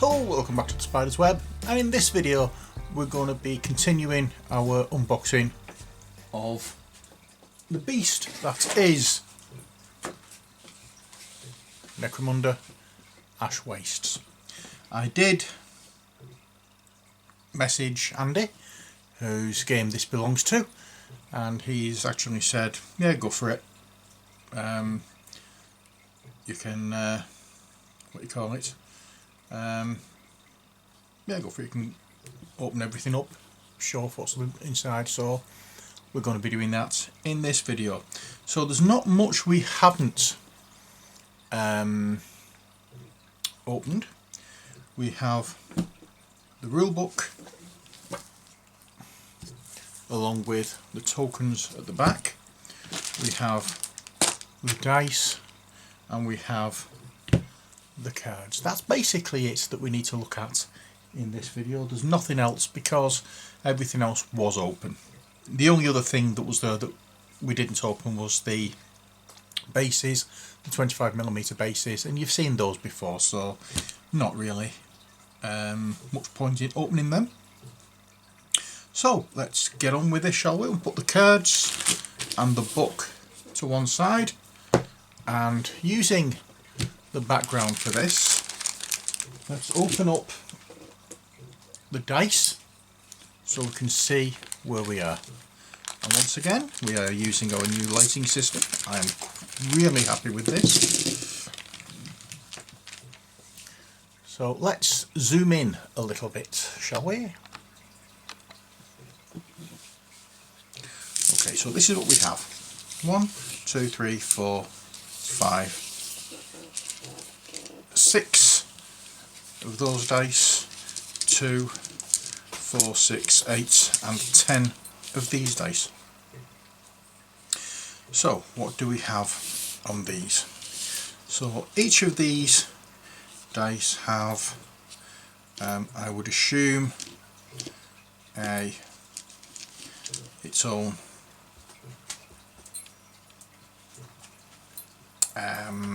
Hello, welcome back to the Spider's Web, and in this video we're going to be continuing our unboxing of the beast that is Necromunda Ash Wastes. I did message Andy, whose game this belongs to, and he's actually said, yeah, go for it. You can, what do you call it? Yeah, go for it. You can open everything up, show off what's inside, so we're going to be doing that in this video. So there's not much we haven't opened. We have the rule book along with the tokens at the back. We have the dice and we have the cards. That's basically it that we need to look at in this video. There's nothing else because everything else was open. The only other thing that was there that we didn't open was the bases, the 25mm bases, and you've seen those before, so not really much point in opening them. So let's get on with this, shall we? We'll put the cards and the book to one side, and using the background for this, let's open up the dice so we can see where we are. And once again, we are using our new lighting system. I am really happy with this. So let's zoom in a little bit, shall we? Okay, so this is what we have. 1, 2, 3, 4, 5, 6 of those dice, 2, 4, 6, 8 and 10 of these dice. So what do we have on these? So each of these dice have, I would assume, its own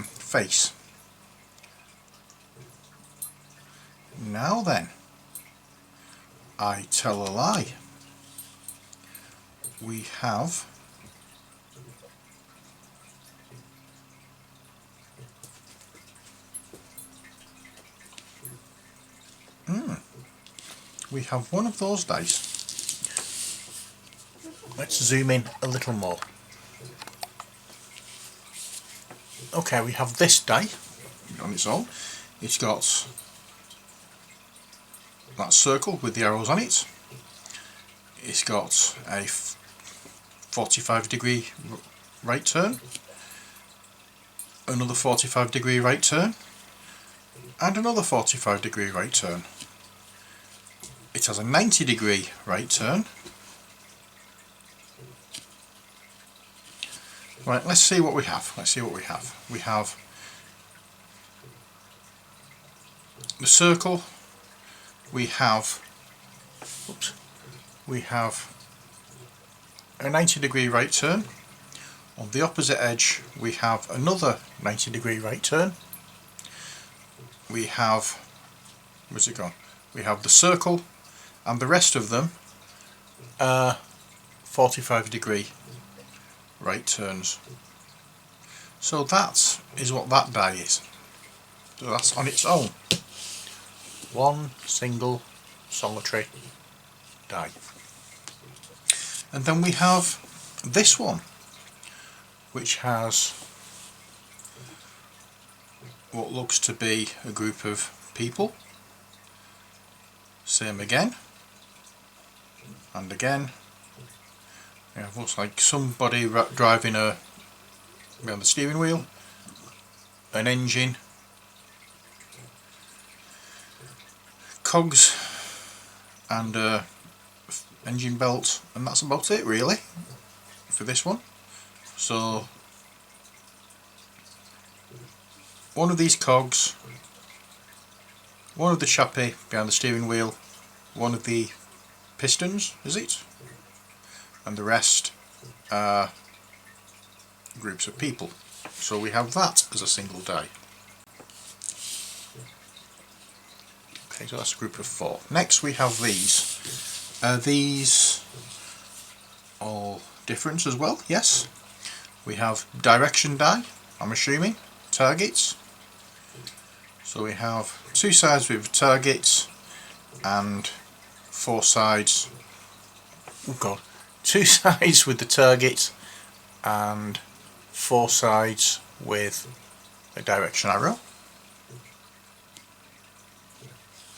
face. Now then, I tell a lie. We have one of those dice. Let's zoom in a little more. Okay, we have this die on its own. It's got that circle with the arrows on it. It's got a 45-degree right turn, another 45-degree right turn, and another 45-degree right turn. It has a 90-degree right turn. Right, let's see what we have. We have the circle. We have a 90-degree right turn. On the opposite edge we have another 90-degree right turn. We have, where's it gone? We have the circle, and the rest of them are 45-degree right turns. So that is what that die is. So that's on its own. One single solitary die. And then we have this one, which has what looks to be a group of people. Same again and again. Yeah, it looks like somebody driving behind the steering wheel, an engine, cogs and a engine belt, and that's about it really for this one. So one of these cogs, one of the chappie behind the steering wheel, one of the pistons, is it? And the rest are groups of people. So we have that as a single die. So that's a group of 4. Next we have these. Are these all different as well? Yes. We have direction die, I'm assuming, targets. So we have 2 sides with targets and 4 sides. Oh god. 2 sides with the target and 4 sides with a direction arrow.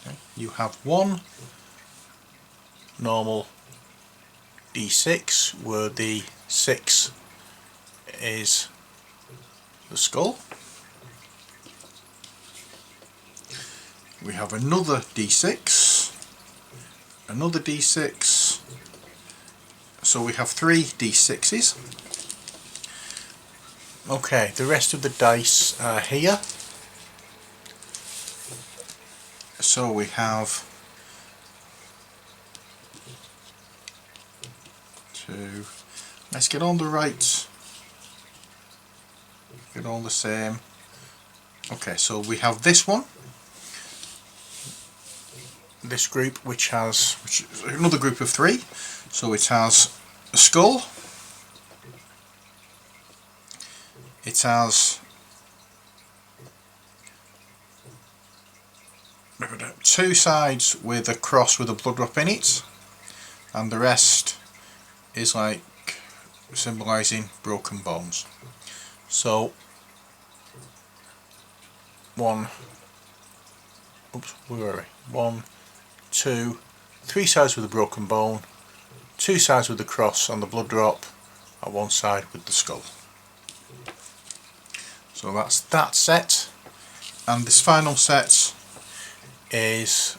Okay. You have 1 normal D6 where the 6 is the skull. We have another D6, another D6, so we have 3 D6s. Okay, the rest of the dice are here. So we have 2. Let's get on the right. Get all the same. Okay, so we have this one. This group which is another group of 3. So it has a skull. It has 2 sides with a cross with a blood drop in it, and the rest is like symbolising broken bones. So 1, oops, where were we? 1, 2, 3 sides with a broken bone, 2 sides with the cross and the blood drop, and 1 side with the skull. So that's that set, and this final set is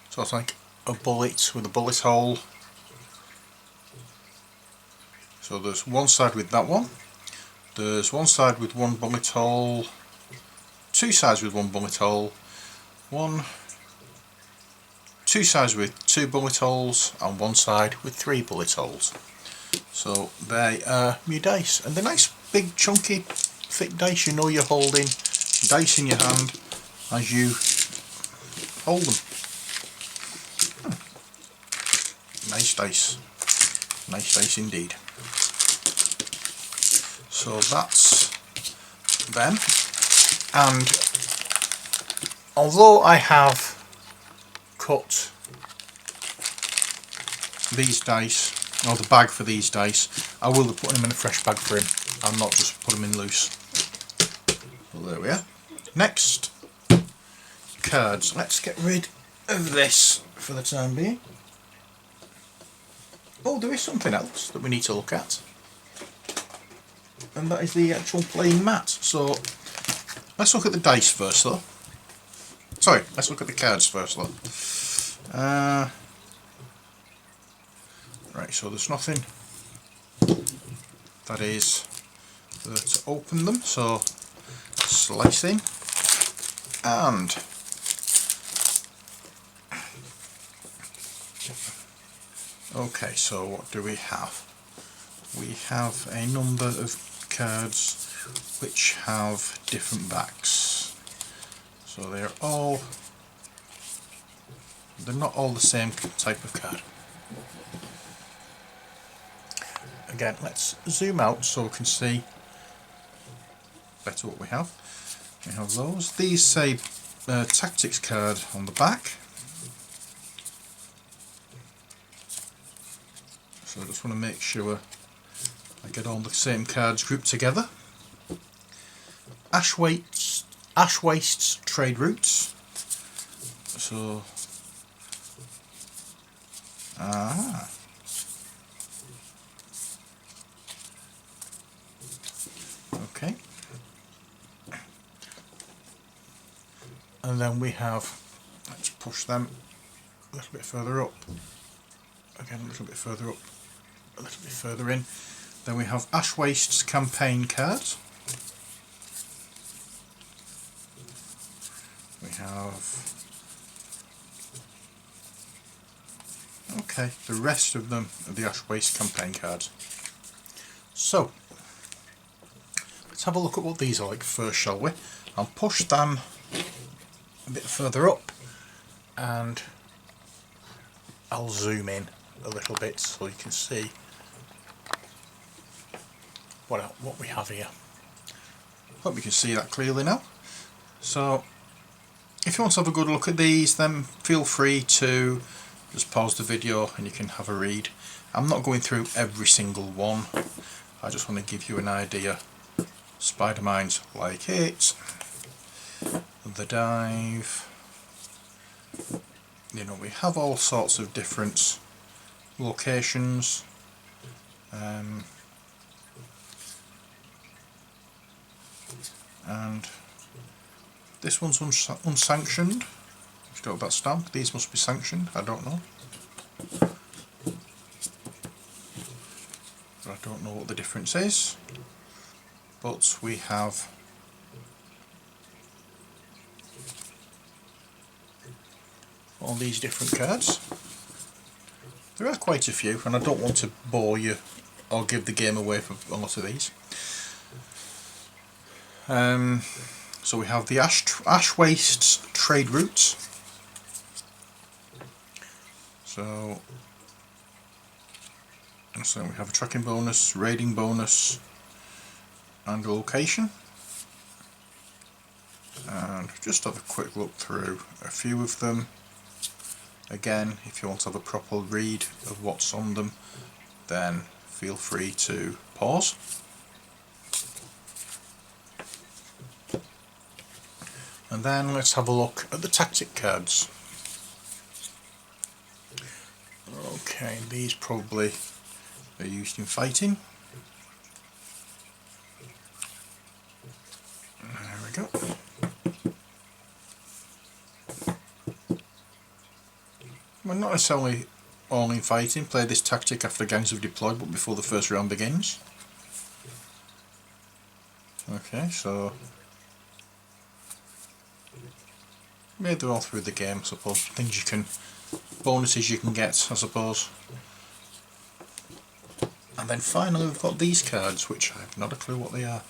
sort of like a bullet with a bullet hole. So there's 1 side with that one, there's 1 side with 1 bullet hole, 2 sides with 1 bullet hole, 2 sides with 2 bullet holes, and 1 side with 3 bullet holes. So they are your dice, and they're nice big chunky thick dice. You know you're holding dice in your hand as you hold them. Nice dice indeed. So that's them, and although I have cut these dice, or the bag for these dice, I will be putting them in a fresh bag for him and not just put them in loose. Well, there we are. Next, cards. Let's get rid of this for the time being. Oh, there is something else that we need to look at, and that is the actual playing mat. So let's look at the dice first though. Sorry, let's look at the cards first though. Right, so there's nothing that is there to open them, so slicing, and okay, so what do we have? We have a number of cards which have different backs, so they're not all the same type of card. Again, let's zoom out so we can see better what we have. We have those. These say tactics card on the back. So I just want to make sure I get all the same cards grouped together. Ash Wastes trade routes. So okay. And then we have, let's push them a little bit further up. Again, a little bit further up, a little bit further in. Then we have Ash Wastes campaign cards. We have, okay, the rest of them are the Ash Waste campaign cards. So let's have a look at what these are like first, shall we? I'll push them a bit further up and I'll zoom in a little bit so you can see what we have here. Hope you can see that clearly now. So if you want to have a good look at these, then feel free to just pause the video and you can have a read. I'm not going through every single one, I just want to give you an idea. Spider Mines like it, the Dive, you know, we have all sorts of different locations. And this one's unsanctioned. If you got that stamp, these must be sanctioned, I don't know. I don't know what the difference is, but we have all these different cards. There are quite a few, and I don't want to bore you or give the game away for a lot of these. So we have the Ash Wastes trade routes. So we have a tracking bonus, raiding bonus, and a location. And just have a quick look through a few of them. Again, if you want to have a proper read of what's on them, then feel free to pause. And then let's have a look at the tactic cards. Okay, these probably are used in fighting. There we go. Well, not necessarily all in fighting. Play this tactic after gangs have deployed, but before the first round begins. Okay, so yeah, they're all through the game, I suppose. Things you can, bonuses you can get, I suppose. And then finally we've got these cards, which I have not a clue what they are.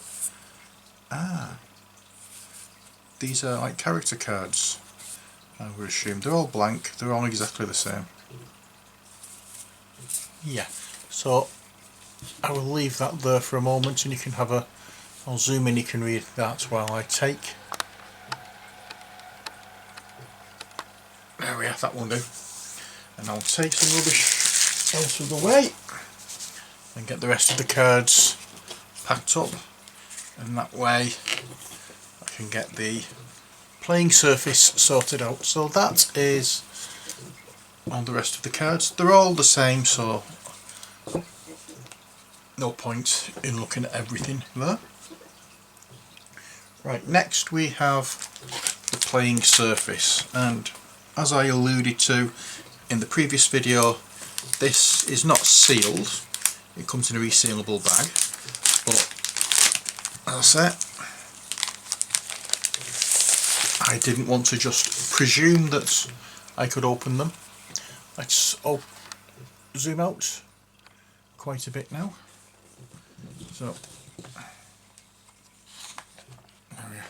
Ah, these are like character cards, I would assume. They're all blank, they're all exactly the same. Yeah, so I will leave that there for a moment and you can have a, I'll zoom in, you can read that while I take. There we are, that will do. And I'll take some rubbish out of the way and get the rest of the cards packed up, and that way I can get the playing surface sorted out. So that is all the rest of the cards. They're all the same, so no point in looking at everything there. Right, next we have the playing surface, and as I alluded to in the previous video, this is not sealed. It comes in a resealable bag, but as I said, I didn't want to just presume that I could open them. Let's zoom out quite a bit now. So there we are.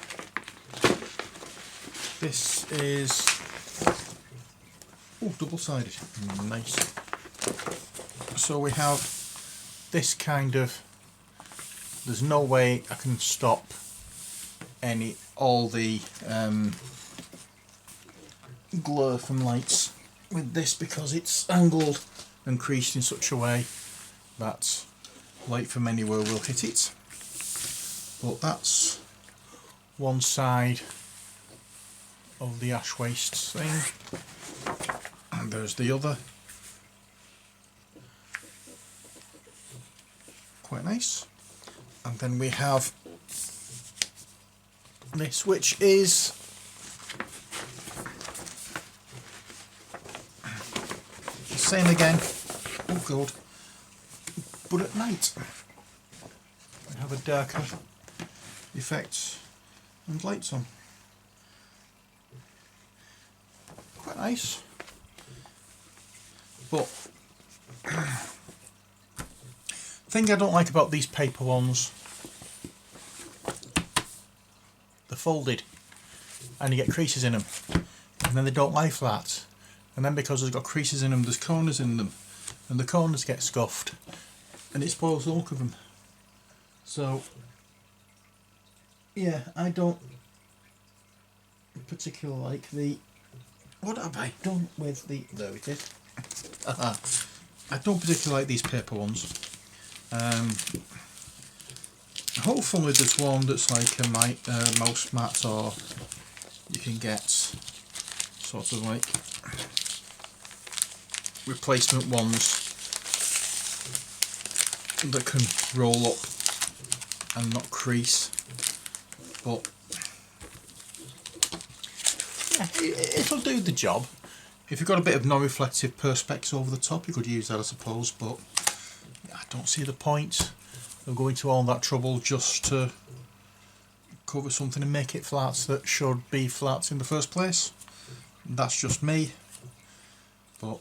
This is double-sided. Nice. So we have this kind of, there's no way I can stop all the glare from lights with this, because it's angled and creased in such a way that light from anywhere will hit it. But that's one side of the Ash Wastes thing, and there's the other. Quite nice. And then we have this, which is the same again. Oh god. But at night we have a darker effect and lights on. Quite nice. But the thing I don't like about these paper ones, the folded and you get creases in them, and then they don't lie flat, and then because there's got creases in them there's corners in them, and the corners get scuffed and it spoils the look of them. So yeah, I don't particularly like the... What have I done with the... There it is. I don't particularly like these paper ones. Hopefully there's one that's like a mouse mat, or you can get sort of like replacement ones that can roll up and not crease. But yeah, it'll do the job. If you've got a bit of non-reflective perspex over the top, you could use that, I suppose, but I don't see the point of going to all that trouble just to cover something and make it flat that should be flat in the first place. That's just me, but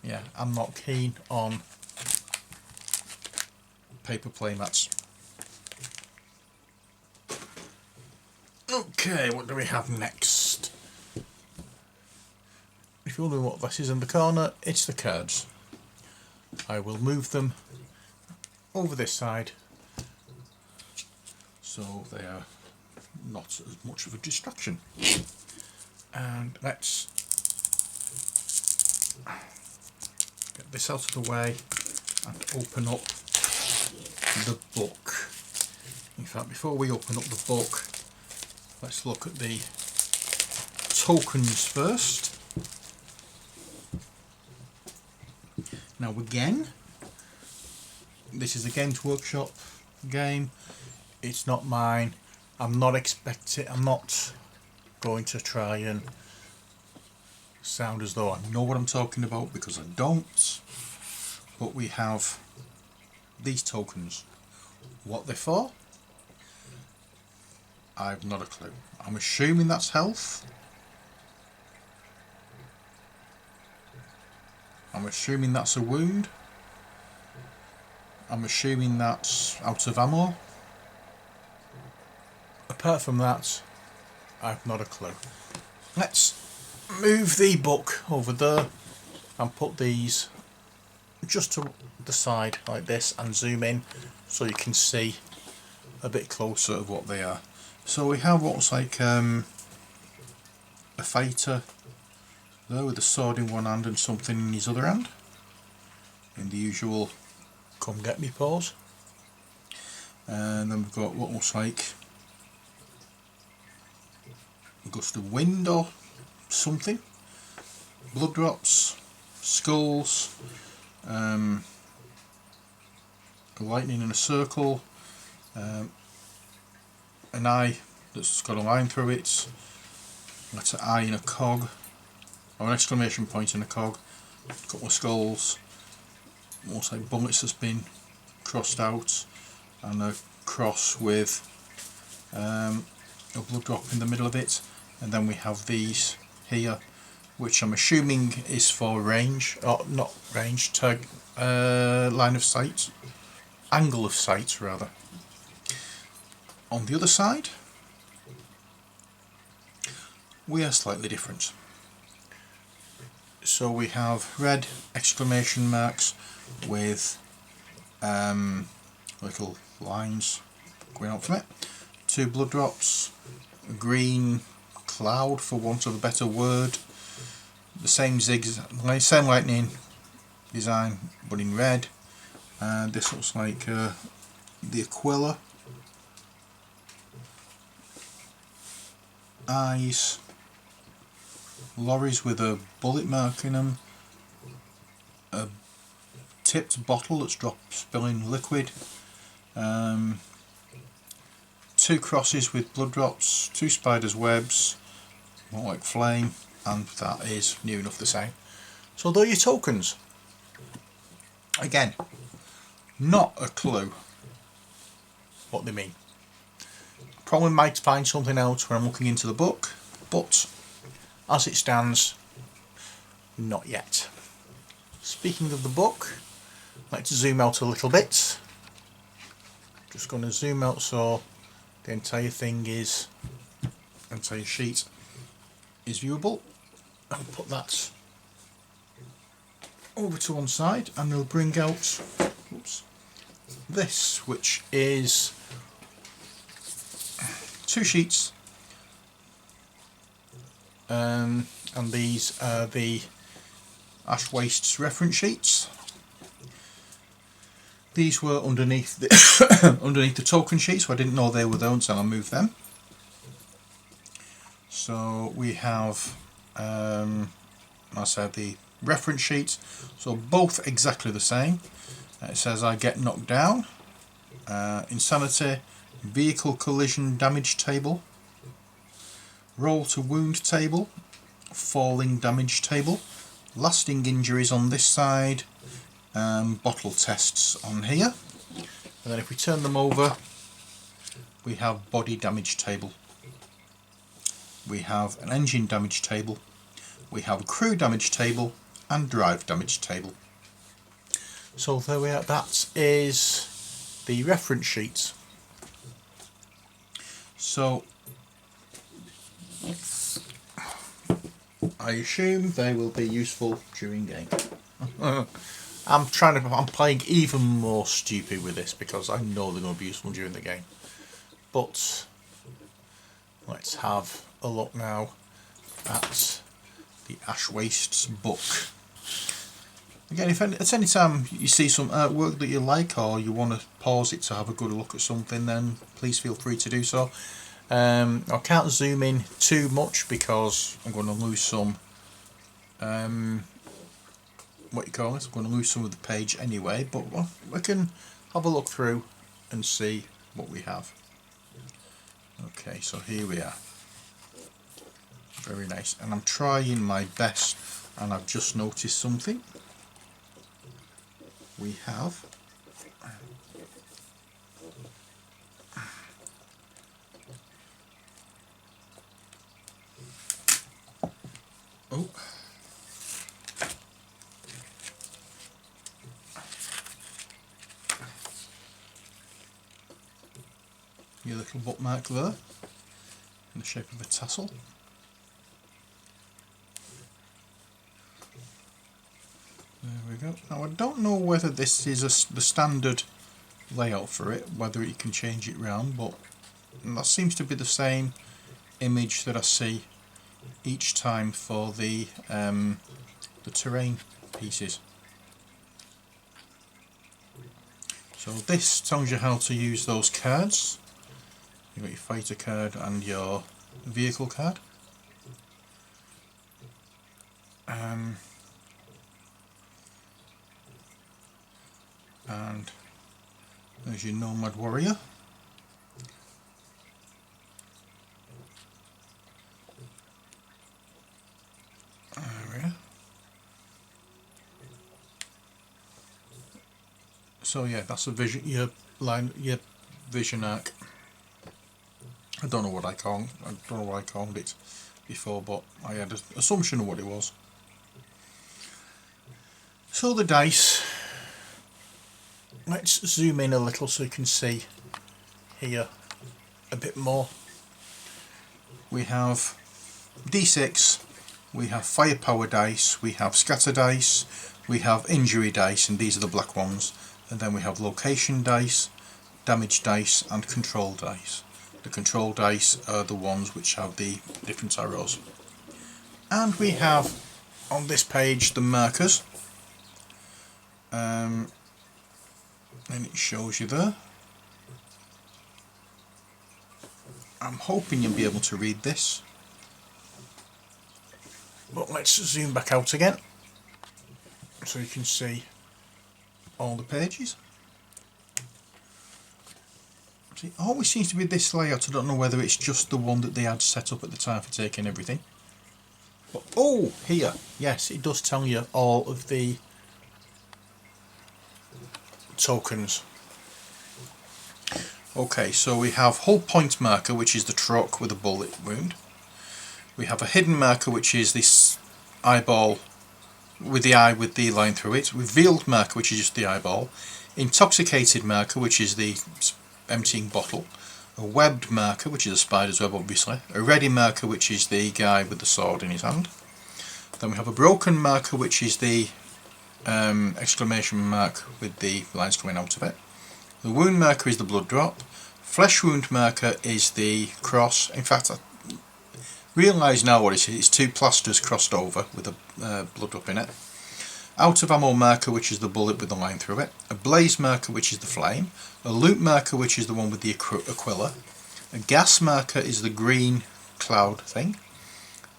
yeah, I'm not keen on paper playmats. Okay, what do we have next? If you wonder what this is in the corner, it's the cards. I will move them over this side so they are not as much of a distraction. And let's get this out of the way and open up the book. In fact, before we open up the book, let's look at the tokens first. Now again, this is a Games Workshop game. It's not mine. I'm not going to try and sound as though I know what I'm talking about, because I don't. But we have these tokens. What they're for, I've not a clue. I'm assuming that's health. I'm assuming that's a wound. I'm assuming that's out of ammo. Apart from that, I've not a clue. Let's move the book over there and put these just to the side like this and zoom in so you can see a bit closer of what they are. So we have what's like a fighter there with a sword in one hand and something in his other hand, in the usual come get me pose. And then we've got what looks like a gust of wind or something, blood drops, skulls, lightning in a circle, an eye that's got a line through it, letter I in a cog, or an exclamation point in a cog, a couple of skulls, almost like bullets that's been crossed out, and a cross with a blood drop in the middle of it. And then we have these here, which I'm assuming is for range, or not range, tag, line of sight, angle of sight rather. On the other side, we are slightly different. So we have red exclamation marks with little lines going out from it, 2 blood drops, a green cloud for want of a better word, the same zigzag, same lightning design but in red, and this looks like the Aquila, eyes, lorries with a bullet mark in them, a tipped bottle that's spilling liquid, 2 crosses with blood drops, 2 spiders' webs, more like flame, and that is near enough the same. So they're your tokens. Again, not a clue what they mean. Probably might find something else when I'm looking into the book, but as it stands, not yet. Speaking of the book, let's zoom out a little bit. Just going to zoom out so the entire thing is entire sheet is viewable. I'll put that over to one side, and we'll bring out this, which is 2 sheets, and these are the Ash Wastes reference sheets. These were underneath the underneath the token sheets, so I didn't know they were there until I moved them. So we have, I said, the reference sheets, so both exactly the same. It says I get knocked down, insanity, vehicle collision damage table, roll to wound table, falling damage table, lasting injuries on this side, bottle tests on here. And then if we turn them over, we have body damage table, we have an engine damage table, we have a crew damage table, and drive damage table. So there we are, that is the reference sheets. So I assume they will be useful during game. I'm playing even more stupid with this because I know they're going to be useful during the game. But let's have a look now at the Ash Wastes book. Again, if at any time you see some artwork that you like, or you want to pause it to have a good look at something, then please feel free to do so. I can't zoom in too much because I'm going to lose some, I'm going to lose some of the page anyway, but we can have a look through and see what we have. Okay, so here we are. Very nice, and I'm trying my best, and I've just noticed something. We have your little bookmark there in the shape of a tassel. There we go. Now I don't know whether this is the standard layout for it, whether you can change it round, but that seems to be the same image that I see each time for the terrain pieces. So this tells you how to use those cards. You've got your fighter card and your vehicle card. And there's your Nomad Warrior. There we are. So yeah, that's a vision, your vision arc. I don't know what I called it before, but I had an assumption of what it was. So the dice. Let's zoom in a little so you can see here a bit more. We have D6, we have firepower dice, we have scatter dice, we have injury dice, and these are the black ones, and then we have location dice, damage dice, and control dice. The control dice are the ones which have the different arrows. And we have on this page the markers. And it shows you there. I'm hoping you'll be able to read this, but let's zoom back out again so you can see all the pages. See, it always seems to be this layout. I don't know whether it's just the one that they had set up at the time for taking everything. But oh, here, yes, it does tell you all of the tokens. Okay, so we have hull point marker, which is the truck with a bullet wound. We have a hidden marker, which is this eyeball with the eye with the line through it. Revealed marker, which is just the eyeball. Intoxicated marker, which is the emptying bottle. a webbed marker, which is a spider's web obviously, a ready marker, which is the guy with the sword in his hand. Then we have a broken marker, which is the exclamation mark with the lines coming out of it. The wound marker is the blood drop. Flesh wound marker is the cross. In fact, I realise now what it is. It's two plasters crossed over with a blood drop in it. Out of ammo marker, which is the bullet with the line through it. A blaze marker, which is the flame. A loot marker, which is the one with the aquila. A gas marker is the green cloud thing.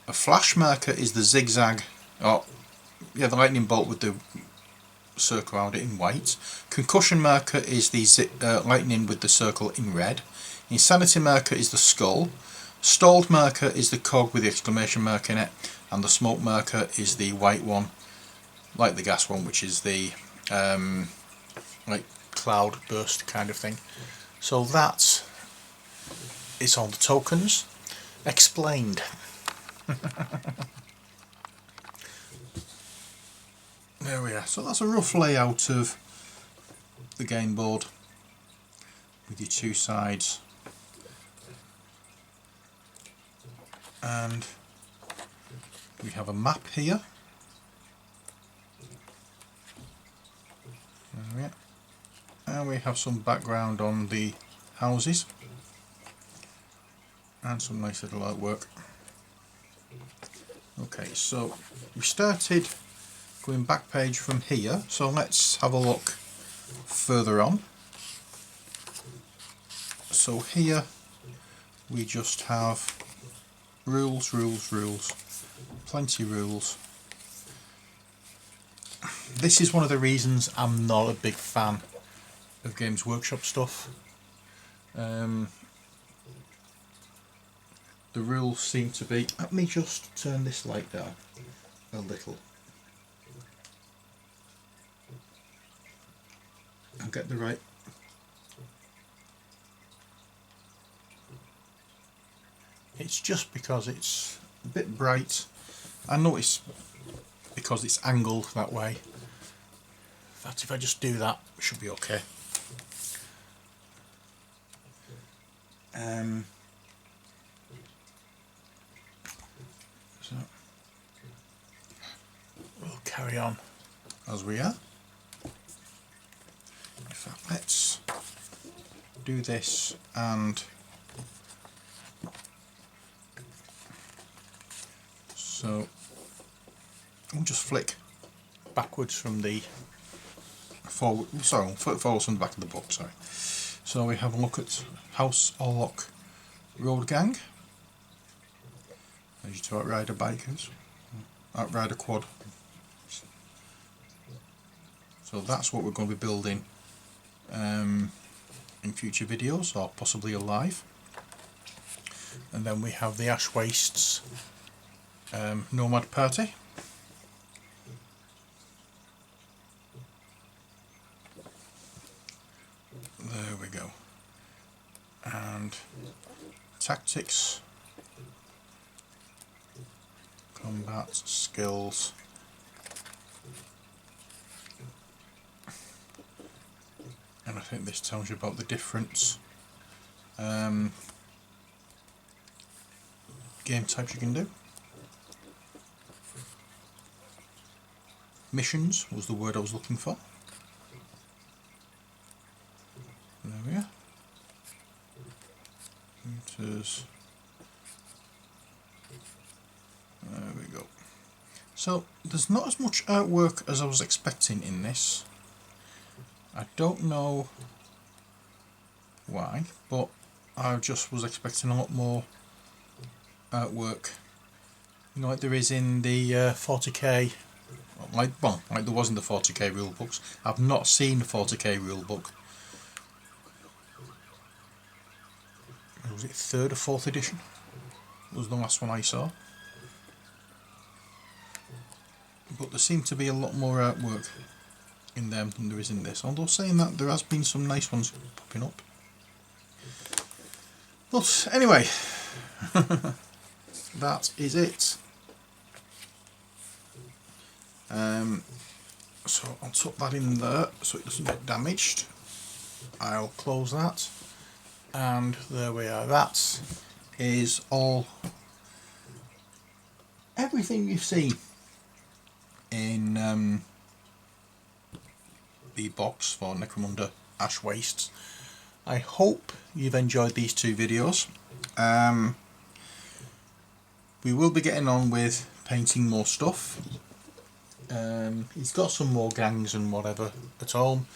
A flash marker is the zigzag, the lightning bolt with the circle around it in white. Concussion marker is the lightning with the circle in red. Insanity marker is the skull. Stalled marker is the cog with the exclamation mark in it. And the smoke marker is the white one, like the gas one, which is the like cloud burst kind of thing. So that's it's all the tokens explained. There we are. So that's a rough layout of the game board with your two sides, and we have a map here. There we are. And we have some background on the houses and some nice little artwork. Okay, so we started going back page from here, so let's have a look further on. So here we just have rules, plenty of rules. This is one of the reasons I'm not a big fan of Games Workshop stuff. The rules seem to be... Let me just turn this light down a little. I'll get the right... It's just because it's a bit bright. I know it's because it's angled that way. In fact, if I just do that, it should be okay. So we'll carry on as we are. In fact, let's do this and so we'll just flick backwards from the forward. Sorry, flick forwards from the back of the book. Sorry. So we have a look at House Orlock Road Gang. There's your two Outrider bikers, Outrider quad. So that's what we're going to be building in future videos, or possibly alive. And then we have the Ash Wastes Nomad Party. There we go. And tactics, combat, skills, and I think this tells you about the different game types you can do. Missions was the word I was looking for. There we are. There we go. So there's not as much artwork as I was expecting in this. I don't know why, but I just was expecting a lot more artwork, you know, like there is in the 40k, like there was in the 40k rule books. I've not seen the 40k rule book. Was it 3rd or 4th edition? Was the last one I saw. But there seemed to be a lot more artwork in them than there is in this. Although saying that, there has been some nice ones popping up. But anyway, that is it. So I'll tuck that in there so it doesn't get damaged. I'll close that. And there we are. That is all, everything you've seen in the box for Necromunda Ash Wastes. I hope you've enjoyed these two videos. We will be getting on with painting more stuff. He's got some more gangs and whatever at home,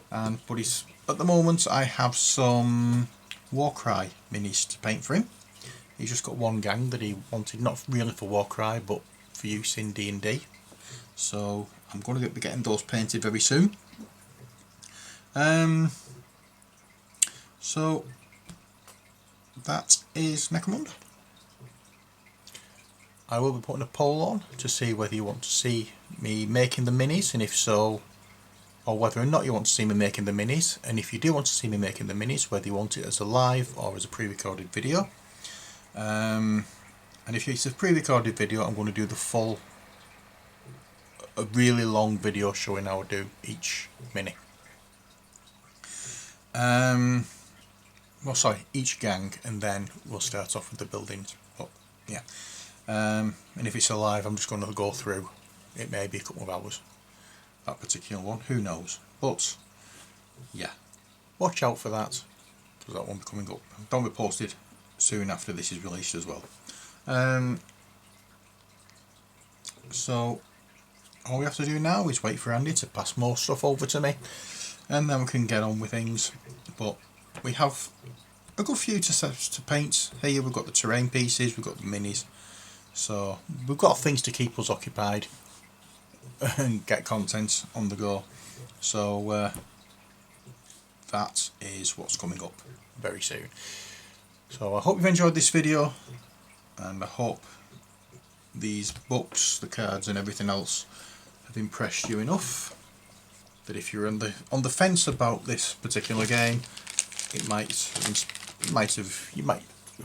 but at the moment I have some Warcry minis to paint for him. He's just got one gang that he wanted, not really for Warcry but for use in D&D. So I'm going to be getting those painted very soon. So that is Necromunda. I will be putting a poll on to see whether you want to see me making the minis, and if so, or whether or not you want to see me making the minis, and if you do want to see me making the minis, whether you want it as a live or as a pre-recorded video. And if it's a pre-recorded video, I'm going to do a really long video showing how I do each mini. Well, sorry, each gang, and then we'll start off with the buildings. But yeah, and if it's a live, I'm just going to go through. It may be a couple of hours, that particular one, who knows. But yeah, watch out for that, because that won't be coming up. That'll be posted soon after this is released as well. So all we have to do now is wait for Andy to pass more stuff over to me, and then we can get on with things. But we have a good few to paint. Here we've got the terrain pieces, we've got the minis, so we've got things to keep us occupied and get content on the go. So that is what's coming up very soon. So I hope you've enjoyed this video, and I hope these books, the cards and everything else have impressed you enough that if you're on the fence about this particular game, you might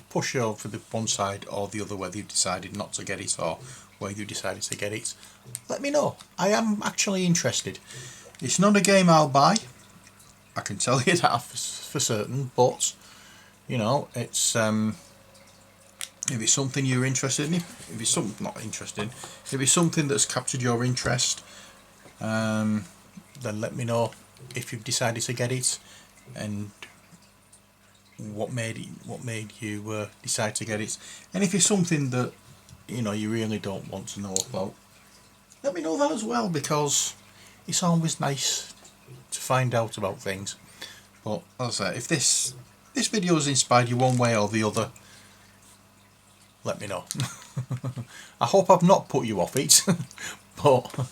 push you over the one side or the other, whether you decided not to get it or whether you decided to get it. Let me know. I am actually interested. It's not a game I'll buy, I can tell you that for certain, but you know, it's if it's something you're interested in, if it's something not interested in, if it's something that's captured your interest, then let me know if you've decided to get it and what made you decide to get it. And if it's something that you know you really don't want to know about, let me know that as well, because it's always nice to find out about things. But as I say, if this video has inspired you one way or the other, let me know. I hope I've not put you off it, but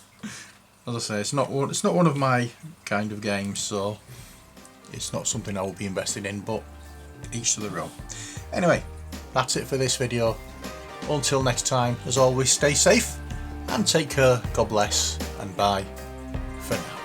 as I say, it's not one of my kind of games, so it's not something I will be invested in, but each to their own. Anyway, that's it for this video. Until next time, as always, stay safe and take care. God bless, and bye for now.